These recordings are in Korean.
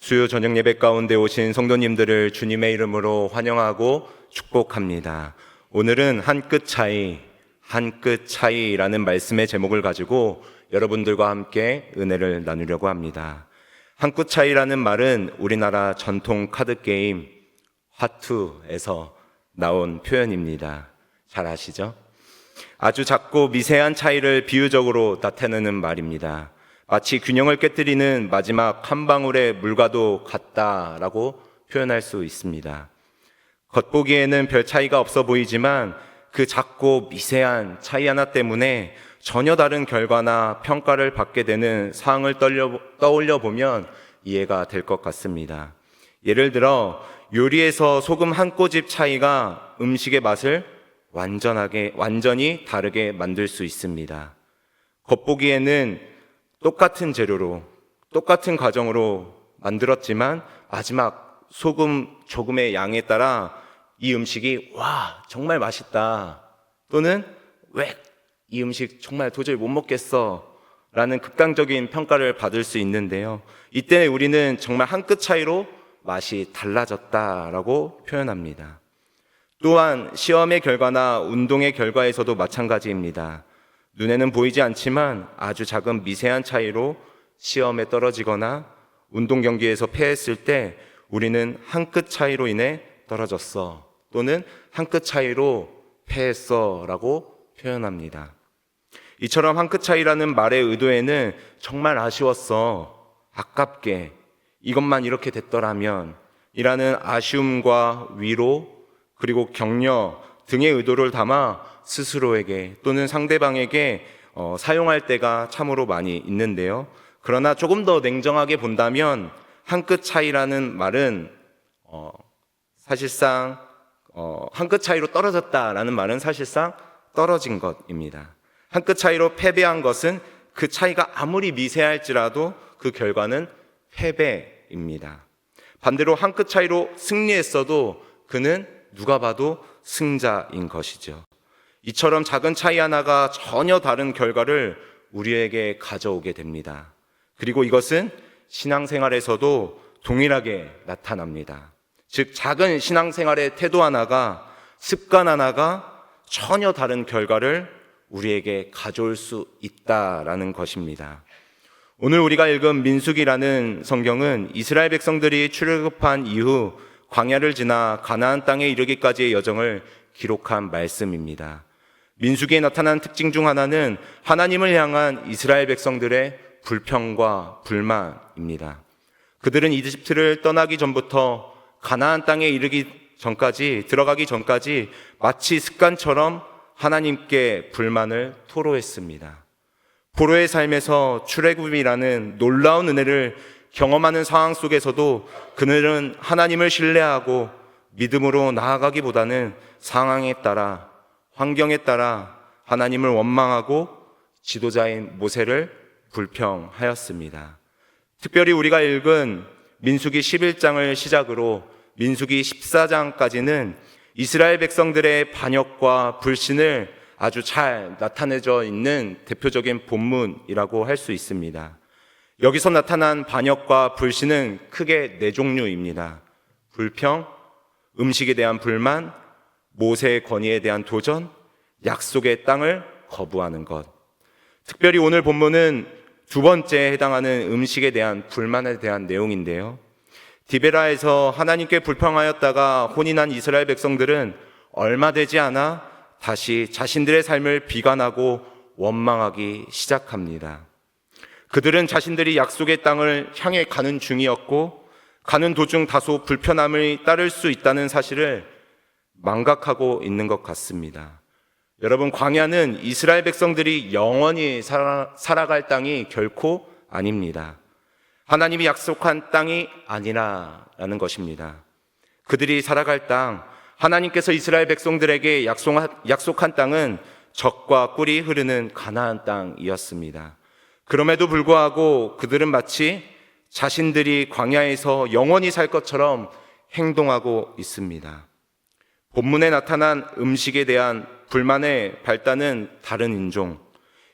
수요 저녁 예배 가운데 오신 성도님들을 주님의 이름으로 환영하고 축복합니다. 오늘은 한 끗 차이라는 말씀의 제목을 가지고 여러분들과 함께 은혜를 나누려고 합니다. 한 끗 차이라는 말은 우리나라 전통 카드 게임 화투에서 나온 표현입니다. 잘 아시죠? 아주 작고 미세한 차이를 비유적으로 나타내는 말입니다. 마치 균형을 깨뜨리는 마지막 한 방울의 물과도 같다라고 표현할 수 있습니다. 겉보기에는 별 차이가 없어 보이지만 그 작고 미세한 차이 하나 때문에 전혀 다른 결과나 평가를 받게 되는 상황을 떠올려 보면 이해가 될 것 같습니다. 예를 들어 요리에서 소금 한 꼬집 차이가 음식의 맛을 완전히 다르게 만들 수 있습니다. 겉보기에는 똑같은 재료로 똑같은 과정으로 만들었지만 마지막 소금 조금의 양에 따라 이 음식이 와 정말 맛있다 또는 왜 이 음식 정말 도저히 못 먹겠어 라는 극단적인 평가를 받을 수 있는데요. 이때 우리는 정말 한 끗 차이로 맛이 달라졌다라고 표현합니다. 또한 시험의 결과나 운동의 결과에서도 마찬가지입니다. 눈에는 보이지 않지만 아주 작은 미세한 차이로 시험에 떨어지거나 운동 경기에서 패했을 때 우리는 한 끗 차이로 인해 떨어졌어 또는 한 끗 차이로 패했어 라고 표현합니다. 이처럼 한 끗 차이라는 말의 의도에는 정말 아쉬웠어, 아깝게, 이것만 이렇게 됐더라면 이라는 아쉬움과 위로 그리고 격려 등의 의도를 담아 스스로에게 또는 상대방에게 사용할 때가 참으로 많이 있는데요. 그러나 조금 더 냉정하게 본다면 한 끗 차이라는 말은 사실상 한 끗 차이로 떨어졌다라는 말은 사실상 떨어진 것입니다. 한 끗 차이로 패배한 것은 그 차이가 아무리 미세할지라도 그 결과는 패배입니다. 반대로 한 끗 차이로 승리했어도 그는 누가 봐도 승자인 것이죠. 이처럼 작은 차이 하나가 전혀 다른 결과를 우리에게 가져오게 됩니다. 그리고 이것은 신앙생활에서도 동일하게 나타납니다. 즉 작은 신앙생활의 태도 하나가, 습관 하나가 전혀 다른 결과를 우리에게 가져올 수 있다라는 것입니다. 오늘 우리가 읽은 민수기라는 성경은 이스라엘 백성들이 출애굽한 이후 광야를 지나 가나안 땅에 이르기까지의 여정을 기록한 말씀입니다. 민수기에 나타난 특징 중 하나는 하나님을 향한 이스라엘 백성들의 불평과 불만입니다. 그들은 이집트를 떠나기 전부터 가나안 땅에 들어가기 전까지 마치 습관처럼 하나님께 불만을 토로했습니다. 포로의 삶에서 출애굽이라는 놀라운 은혜를 경험하는 상황 속에서도 그들은 하나님을 신뢰하고 믿음으로 나아가기보다는 상황에 따라, 환경에 따라 하나님을 원망하고 지도자인 모세를 불평하였습니다. 특별히 우리가 읽은 민수기 11장을 시작으로 민수기 14장까지는 이스라엘 백성들의 반역과 불신을 아주 잘 나타내져 있는 대표적인 본문이라고 할 수 있습니다. 여기서 나타난 반역과 불신은 크게 네 종류입니다. 불평, 음식에 대한 불만, 모세의 권위에 대한 도전, 약속의 땅을 거부하는 것. 특별히 오늘 본문은 두 번째에 해당하는 음식에 대한 불만에 대한 내용인데요. 디베라에서 하나님께 불평하였다가 혼이 난 이스라엘 백성들은 얼마 되지 않아 다시 자신들의 삶을 비관하고 원망하기 시작합니다. 그들은 자신들이 약속의 땅을 향해 가는 중이었고 가는 도중 다소 불편함을 따를 수 있다는 사실을 망각하고 있는 것 같습니다. 여러분, 광야는 이스라엘 백성들이 영원히 살아갈 땅이 결코 아닙니다. 하나님이 약속한 땅이 아니라는 것입니다. 그들이 살아갈 땅, 하나님께서 이스라엘 백성들에게 약속한 땅은 젖과 꿀이 흐르는 가나안 땅이었습니다. 그럼에도 불구하고 그들은 마치 자신들이 광야에서 영원히 살 것처럼 행동하고 있습니다. 본문에 나타난 음식에 대한 불만의 발단은 다른 인종,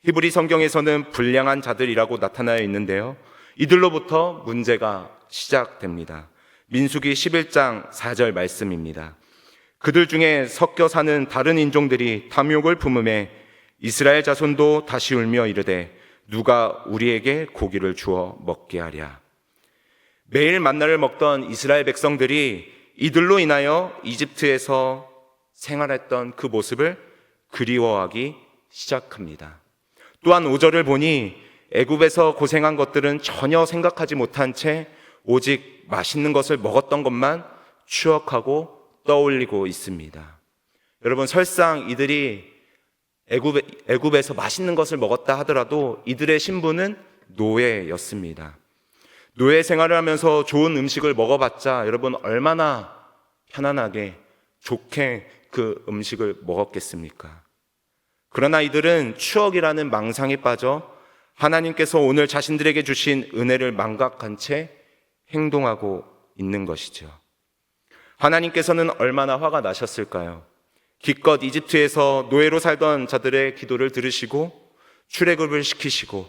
히브리 성경에서는 불량한 자들이라고 나타나어 있는데요. 이들로부터 문제가 시작됩니다. 민수기 11장 4절 말씀입니다. 그들 중에 섞여 사는 다른 인종들이 탐욕을 품음에 이스라엘 자손도 다시 울며 이르되 누가 우리에게 고기를 주어 먹게 하랴. 매일 만나를 먹던 이스라엘 백성들이 이들로 인하여 이집트에서 생활했던 그 모습을 그리워하기 시작합니다. 또한 5절을 보니 애굽에서 고생한 것들은 전혀 생각하지 못한 채 오직 맛있는 것을 먹었던 것만 추억하고 떠올리고 있습니다. 여러분, 설상 이들이 애굽에서 맛있는 것을 먹었다 하더라도 이들의 신분은 노예였습니다. 노예 생활을 하면서 좋은 음식을 먹어봤자 여러분 얼마나 편안하게 좋게 그 음식을 먹었겠습니까? 그러나 이들은 추억이라는 망상에 빠져 하나님께서 오늘 자신들에게 주신 은혜를 망각한 채 행동하고 있는 것이죠. 하나님께서는 얼마나 화가 나셨을까요? 기껏 이집트에서 노예로 살던 자들의 기도를 들으시고 출애굽을 시키시고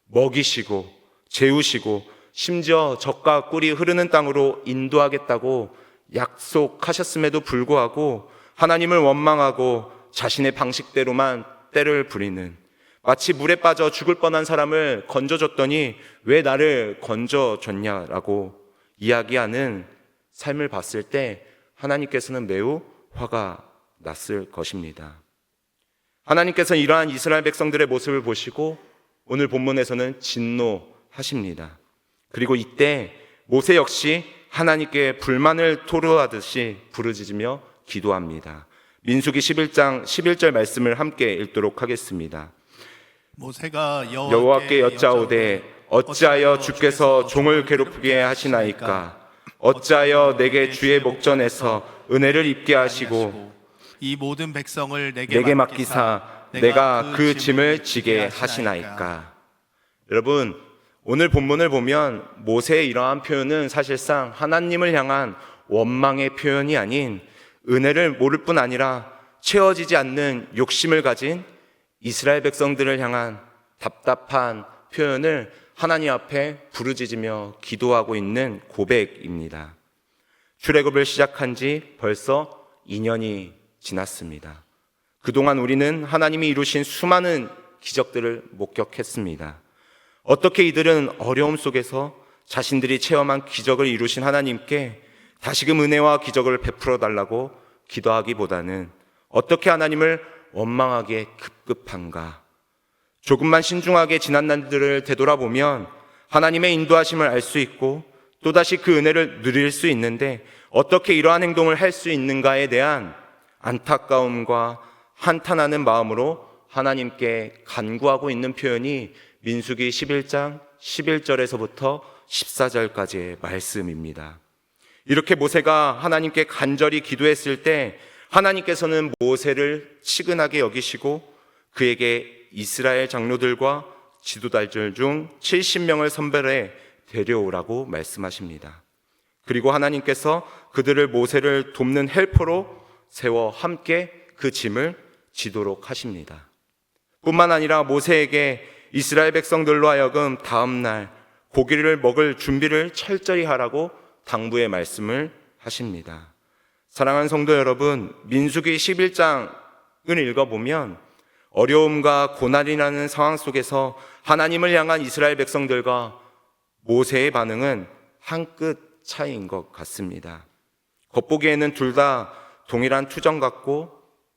먹이시고 재우시고 심지어 젖과 꿀이 흐르는 땅으로 인도하겠다고 약속하셨음에도 불구하고 하나님을 원망하고 자신의 방식대로만 때를 부리는, 마치 물에 빠져 죽을 뻔한 사람을 건져줬더니 왜 나를 건져줬냐라고 이야기하는 삶을 봤을 때 하나님께서는 매우 화가 났을 것입니다. 하나님께서는 이러한 이스라엘 백성들의 모습을 보시고 오늘 본문에서는 진노하십니다. 그리고 이때 모세 역시 하나님께 불만을 토로하듯이 부르짖으며 기도합니다. 민수기 11장 11절 말씀을 함께 읽도록 하겠습니다. 모세가 여호와께 여짜오되 어찌하여 주께서 종을 괴롭히게 하시나이까? 어찌하여 내게 주의 목전에서 은혜를 입게 하시고 이 모든 백성을 내게 맡기사 내가 그 짐을 지게 하시나이까? 여러분, 오늘 본문을 보면 모세의 이러한 표현은 사실상 하나님을 향한 원망의 표현이 아닌 은혜를 모를 뿐 아니라 채워지지 않는 욕심을 가진 이스라엘 백성들을 향한 답답한 표현을 하나님 앞에 부르짖으며 기도하고 있는 고백입니다. 출애굽을 시작한 지 벌써 2년이 지났습니다. 그동안 우리는 하나님이 이루신 수많은 기적들을 목격했습니다. 어떻게 이들은 어려움 속에서 자신들이 체험한 기적을 이루신 하나님께 다시금 은혜와 기적을 베풀어 달라고 기도하기보다는 어떻게 하나님을 원망하기에 급급한가? 조금만 신중하게 지난 날들을 되돌아보면 하나님의 인도하심을 알 수 있고 또다시 그 은혜를 누릴 수 있는데 어떻게 이러한 행동을 할 수 있는가에 대한 안타까움과 한탄하는 마음으로 하나님께 간구하고 있는 표현이 민수기 11장 11절에서부터 14절까지의 말씀입니다. 이렇게 모세가 하나님께 간절히 기도했을 때 하나님께서는 모세를 치근하게 여기시고 그에게 이스라엘 장로들과 지도자들 중 70명을 선별해 데려오라고 말씀하십니다. 그리고 하나님께서 그들을 모세를 돕는 헬퍼로 세워 함께 그 짐을 지도록 하십니다. 뿐만 아니라 모세에게 이스라엘 백성들로 하여금 다음 날 고기를 먹을 준비를 철저히 하라고 당부의 말씀을 하십니다. 사랑하는 성도 여러분, 민수기 11장을 읽어보면 어려움과 고난이라는 상황 속에서 하나님을 향한 이스라엘 백성들과 모세의 반응은 한 끗 차이인 것 같습니다. 겉보기에는 둘 다 동일한 투정 같고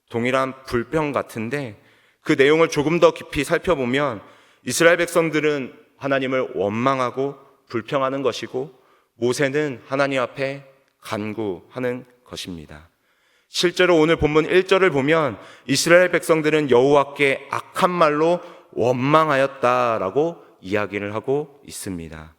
동일한 불평 같은데 그 내용을 조금 더 깊이 살펴보면 이스라엘 백성들은 하나님을 원망하고 불평하는 것이고 모세는 하나님 앞에 간구하는 것입니다. 실제로 오늘 본문 1절을 보면 이스라엘 백성들은 여호와께 악한 말로 원망하였다라고 이야기를 하고 있습니다.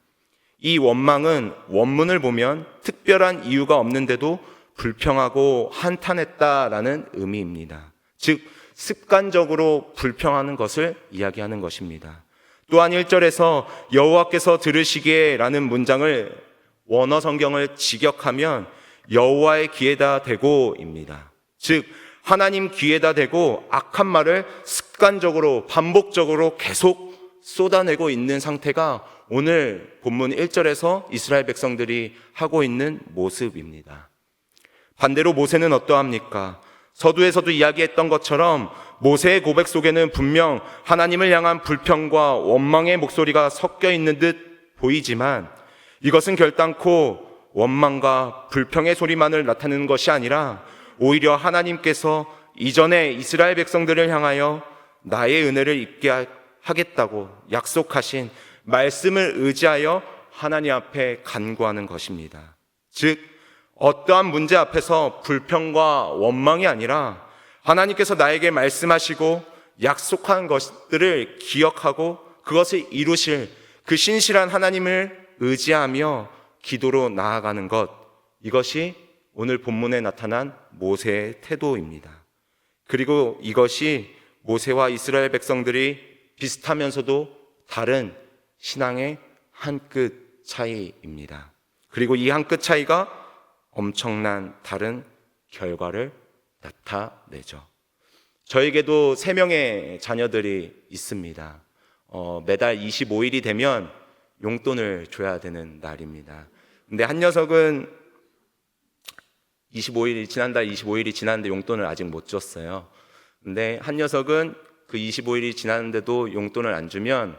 이 원망은 원문을 보면 특별한 이유가 없는데도 불평하고 한탄했다라는 의미입니다. 즉 습관적으로 불평하는 것을 이야기하는 것입니다. 또한 1절에서 여호와께서 들으시기에 라는 문장을 원어 성경을 직역하면 여호와의 귀에다 대고입니다. 즉 하나님 귀에다 대고 악한 말을 습관적으로 반복적으로 계속 쏟아내고 있는 상태가 오늘 본문 1절에서 이스라엘 백성들이 하고 있는 모습입니다. 반대로 모세는 어떠합니까? 서두에서도 이야기했던 것처럼 모세의 고백 속에는 분명 하나님을 향한 불평과 원망의 목소리가 섞여 있는 듯 보이지만 이것은 결단코 원망과 불평의 소리만을 나타내는 것이 아니라 오히려 하나님께서 이전에 이스라엘 백성들을 향하여 나의 은혜를 입게 하겠다고 약속하신 말씀을 의지하여 하나님 앞에 간구하는 것입니다. 즉 어떠한 문제 앞에서 불평과 원망이 아니라 하나님께서 나에게 말씀하시고 약속한 것들을 기억하고 그것을 이루실 그 신실한 하나님을 의지하며 기도로 나아가는 것, 이것이 오늘 본문에 나타난 모세의 태도입니다. 그리고 이것이 모세와 이스라엘 백성들이 비슷하면서도 다른 신앙의 한 끗 차이입니다. 그리고 이 한 끗 차이가 엄청난 다른 결과를 나타내죠. 저에게도 3명의 자녀들이 있습니다. 매달 25일이 되면 용돈을 줘야 되는 날입니다. 근데 한 녀석은 25일이 지났는데 용돈을 아직 못 줬어요. 근데 한 녀석은 그 25일이 지났는데도 용돈을 안 주면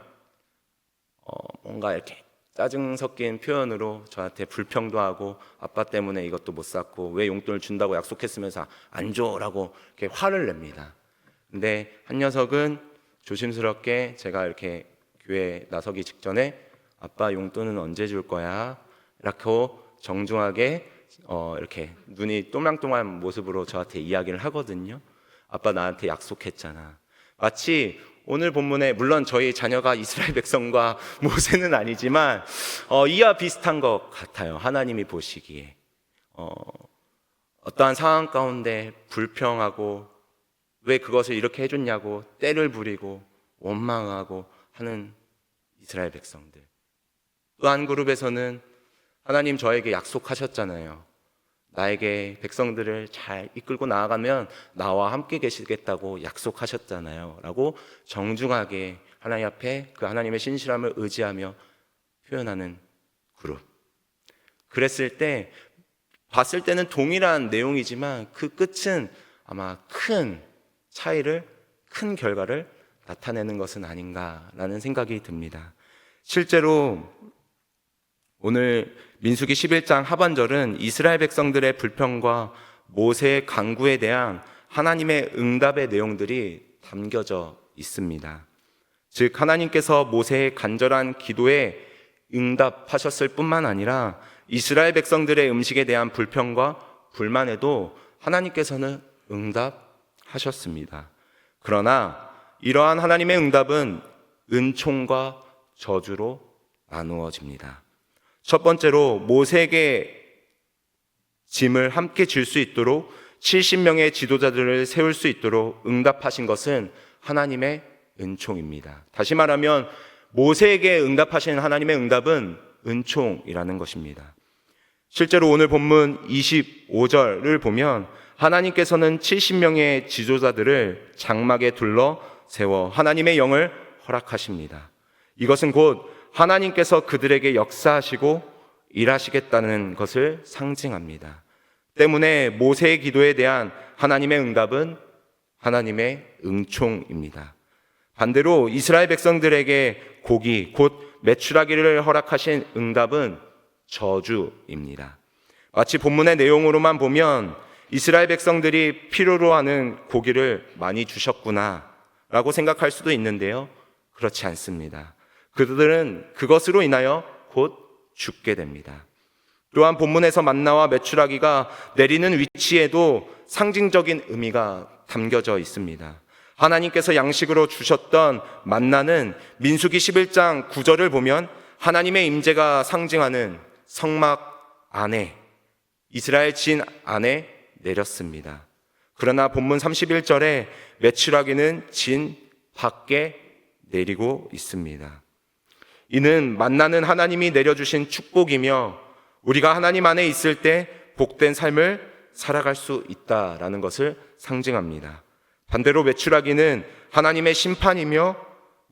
뭔가 이렇게 짜증 섞인 표현으로 저한테 불평도 하고 아빠 때문에 이것도 못 샀고 왜 용돈을 준다고 약속했으면서 안 줘라고 이렇게 화를 냅니다. 근데 한 녀석은 조심스럽게 제가 이렇게 교회에 나서기 직전에 아빠 용돈은 언제 줄 거야? 이렇게 정중하게 이렇게 눈이 또망또망한 모습으로 저한테 이야기를 하거든요. 아빠 나한테 약속했잖아. 마치 오늘 본문에 물론 저희 자녀가 이스라엘 백성과 모세는 아니지만 이와 비슷한 것 같아요. 하나님이 보시기에 어떠한 상황 가운데 불평하고 왜 그것을 이렇게 해줬냐고 때를 부리고 원망하고 하는 이스라엘 백성들. 또 한 그룹에서는 하나님 저에게 약속하셨잖아요. 나에게 백성들을 잘 이끌고 나아가면 나와 함께 계시겠다고 약속하셨잖아요 라고 정중하게 하나님 앞에 그 하나님의 신실함을 의지하며 표현하는 그룹. 그랬을 때 봤을 때는 동일한 내용이지만 그 끝은 아마 큰 차이를, 큰 결과를 나타내는 것은 아닌가라는 생각이 듭니다. 실제로 오늘 민수기 11장 하반절은 이스라엘 백성들의 불평과 모세의 간구에 대한 하나님의 응답의 내용들이 담겨져 있습니다. 즉 하나님께서 모세의 간절한 기도에 응답하셨을 뿐만 아니라 이스라엘 백성들의 음식에 대한 불평과 불만에도 하나님께서는 응답하셨습니다. 그러나 이러한 하나님의 응답은 은총과 저주로 나누어집니다. 첫 번째로 모세에게 짐을 함께 질 수 있도록 70명의 지도자들을 세울 수 있도록 응답하신 것은 하나님의 은총입니다. 다시 말하면 모세에게 응답하신 하나님의 응답은 은총이라는 것입니다. 실제로 오늘 본문 25절을 보면 하나님께서는 70명의 지도자들을 장막에 둘러 세워 하나님의 영을 허락하십니다. 이것은 곧 하나님께서 그들에게 역사하시고 일하시겠다는 것을 상징합니다. 때문에 모세의 기도에 대한 하나님의 응답은 하나님의 은총입니다. 반대로 이스라엘 백성들에게 고기, 곧 메추라기를 허락하신 응답은 저주입니다. 마치 본문의 내용으로만 보면 이스라엘 백성들이 필요로 하는 고기를 많이 주셨구나 라고 생각할 수도 있는데요. 그렇지 않습니다. 그들은 그것으로 인하여 곧 죽게 됩니다. 또한 본문에서 만나와 메추라기가 내리는 위치에도 상징적인 의미가 담겨져 있습니다. 하나님께서 양식으로 주셨던 만나는 민수기 11장 9절을 보면 하나님의 임재가 상징하는 성막 안에, 이스라엘 진 안에 내렸습니다. 그러나 본문 31절에 메추라기는 진 밖에 내리고 있습니다. 이는 만나는 하나님이 내려주신 축복이며 우리가 하나님 안에 있을 때 복된 삶을 살아갈 수 있다라는 것을 상징합니다. 반대로 메추라기는 하나님의 심판이며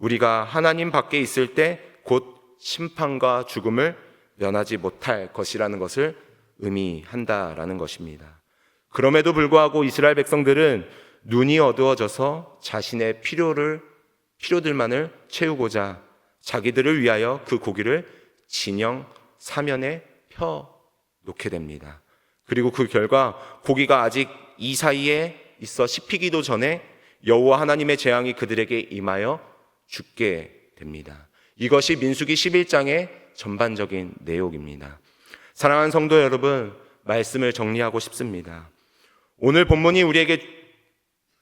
우리가 하나님 밖에 있을 때 곧 심판과 죽음을 면하지 못할 것이라는 것을 의미한다라는 것입니다. 그럼에도 불구하고 이스라엘 백성들은 눈이 어두워져서 자신의 필요들만을 채우고자 자기들을 위하여 그 고기를 진영 사면에 펴 놓게 됩니다. 그리고 그 결과 고기가 아직 이 사이에 있어 씹히기도 전에 여호와 하나님의 재앙이 그들에게 임하여 죽게 됩니다. 이것이 민수기 11장의 전반적인 내용입니다. 사랑하는 성도 여러분, 말씀을 정리하고 싶습니다. 오늘 본문이 우리에게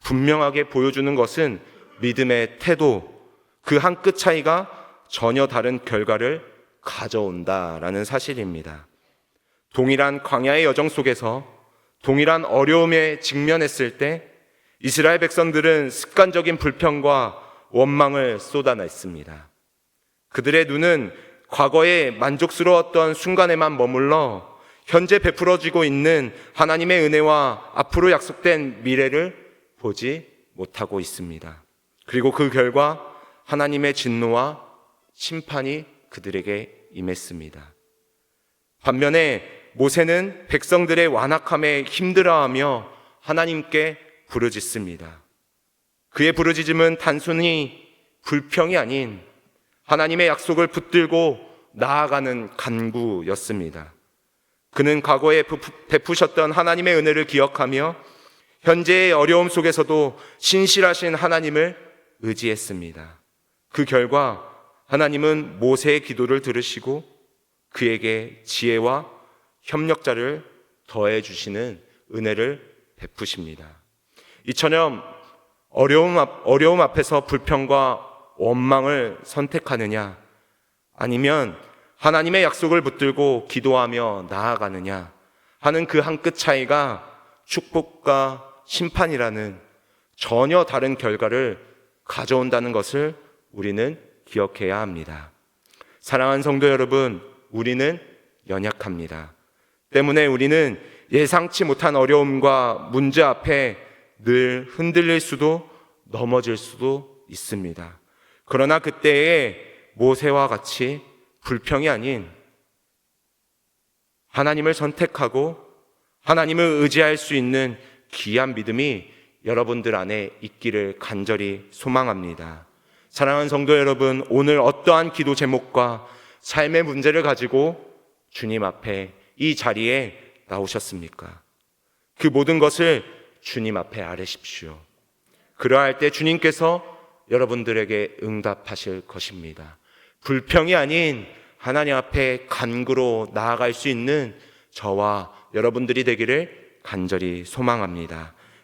분명하게 보여주는 것은 믿음의 태도, 그 한 끗 차이가 전혀 다른 결과를 가져온다라는 사실입니다. 동일한 광야의 여정 속에서 동일한 어려움에 직면했을 때 이스라엘 백성들은 습관적인 불평과 원망을 쏟아냈습니다. 그들의 눈은 과거에 만족스러웠던 순간에만 머물러 현재 베풀어지고 있는 하나님의 은혜와 앞으로 약속된 미래를 보지 못하고 있습니다. 그리고 그 결과 하나님의 진노와 심판이 그들에게 임했습니다. 반면에 모세는 백성들의 완악함에 힘들어하며 하나님께 부르짖습니다. 그의 부르짖음은 단순히 불평이 아닌 하나님의 약속을 붙들고 나아가는 간구였습니다. 그는 과거에 베푸셨던 하나님의 은혜를 기억하며 현재의 어려움 속에서도 신실하신 하나님을 의지했습니다. 그 결과 하나님은 모세의 기도를 들으시고 그에게 지혜와 협력자를 더해 주시는 은혜를 베푸십니다. 이처럼 어려움 앞에서 불평과 원망을 선택하느냐, 아니면 하나님의 약속을 붙들고 기도하며 나아가느냐 하는 그 한 끗 차이가 축복과 심판이라는 전혀 다른 결과를 가져온다는 것을 우리는 기억해야 합니다. 사랑하는 성도 여러분, 우리는 연약합니다. 때문에 우리는 예상치 못한 어려움과 문제 앞에 늘 흔들릴 수도 넘어질 수도 있습니다. 그러나 그때에 모세와 같이 불평이 아닌 하나님을 선택하고 하나님을 의지할 수 있는 귀한 믿음이 여러분들 안에 있기를 간절히 소망합니다. 사랑하는 성도 여러분, 오늘 어떠한 기도 제목과 삶의 문제를 가지고 주님 앞에 이 자리에 나오셨습니까? 그 모든 것을 주님 앞에 아뢰십시오. 그러할 때 주님께서 여러분들에게 응답하실 것입니다. 불평이 아닌 하나님 앞에 간구로 나아갈 수 있는 저와 여러분들이 되기를 간절히 소망합니다.